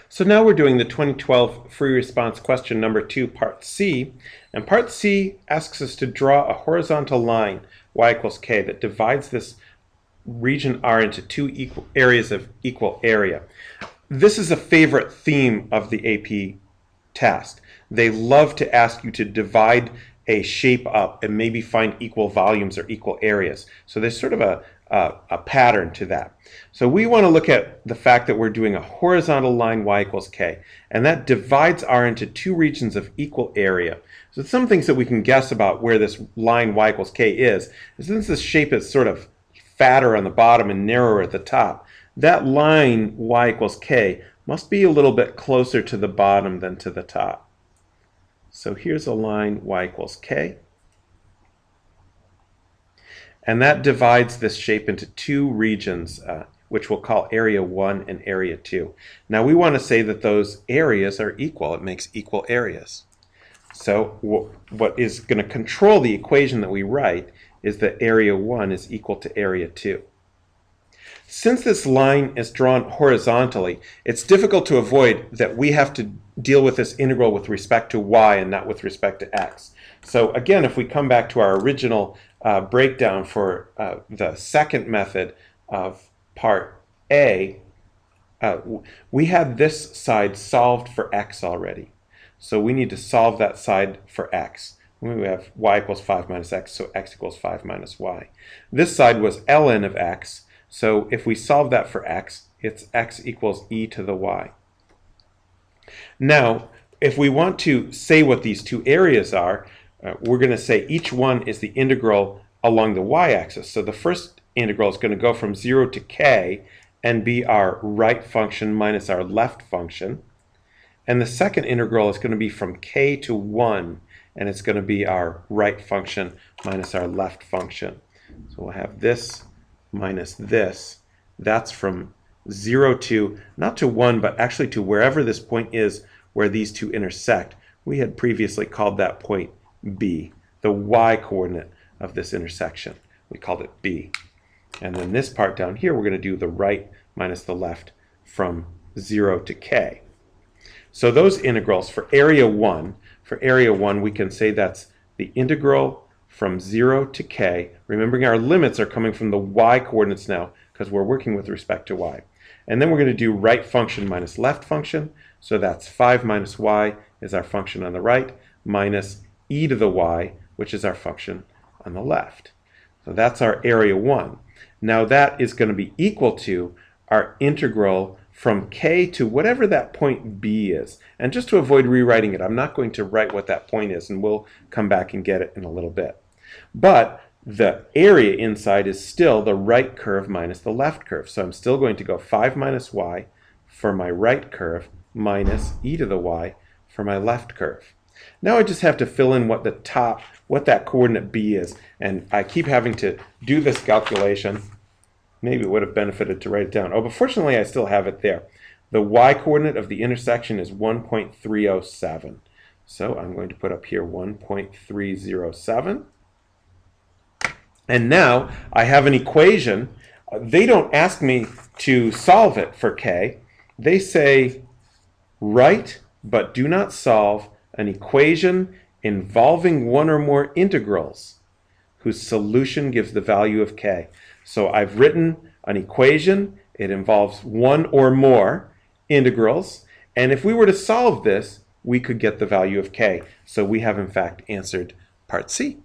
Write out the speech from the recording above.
So now we're doing the 2012 free response question number 2, part C. And part C asks us to draw a horizontal line, y equals k, that divides this region R into two equal areas of equal area. This is a favorite theme of the AP test. They love to ask you to divide a shape up and maybe find equal volumes or equal areas. So there's sort of a pattern to that. So we want to look at the fact that we're doing a horizontal line y equals k, and that divides R into two regions of equal area. So some things that we can guess about where this line y equals k is since this shape is sort of fatter on the bottom and narrower at the top, that line y equals k must be a little bit closer to the bottom than to the top. So here's a line y equals k. And that divides this shape into two regions, which we'll call area 1 and area 2. Now we want to say that those areas are equal. It makes equal areas. So what is going to control the equation that we write is that area 1 is equal to area 2. Since this line is drawn horizontally, it's difficult to avoid that we have to deal with this integral with respect to y and not with respect to x. So again, if we come back to our original breakdown for the second method of part A, we had this side solved for x already. So we need to solve that side for x. We have y equals 5 minus x, so x equals 5 minus y. This side was ln of x, so if we solve that for x, it's x equals e to the y. Now, if we want to say what these two areas are, we're going to say each one is the integral along the y-axis. So the first integral is going to go from 0 to k and be our right function minus our left function. And the second integral is going to be from k to 1, and it's going to be our right function minus our left function. So we'll have this minus this. That's from 0 to, not to 1, but actually to wherever this point is where these two intersect. We had previously called that point B, the y-coordinate of this intersection. We called it B. And then this part down here, we're going to do the right minus the left from 0 to k. So those integrals for area 1, we can say that's the integral from 0 to k. Remembering our limits are coming from the y-coordinates now because we're working with respect to y. And then we're going to do right function minus left function. So that's 5 minus y is our function on the right, minus e to the y, which is our function on the left. So that's our area 1. Now that is going to be equal to our integral from k to whatever that point b is. And just to avoid rewriting it, I'm not going to write what that point is, and we'll come back and get it in a little bit. But the area inside is still the right curve minus the left curve. So I'm still going to go 5 minus y for my right curve minus e to the y for my left curve. Now I just have to fill in what that coordinate b is. And I keep having to do this calculation. Maybe it would have benefited to write it down. Oh, but fortunately I still have it there. The y-coordinate of the intersection is 1.307. So I'm going to put up here 1.307. And now I have an equation. They don't ask me to solve it for k. They say, write but do not solve an equation involving one or more integrals whose solution gives the value of k. So I've written an equation. It involves one or more integrals. And if we were to solve this, we could get the value of k. So we have in fact answered part C.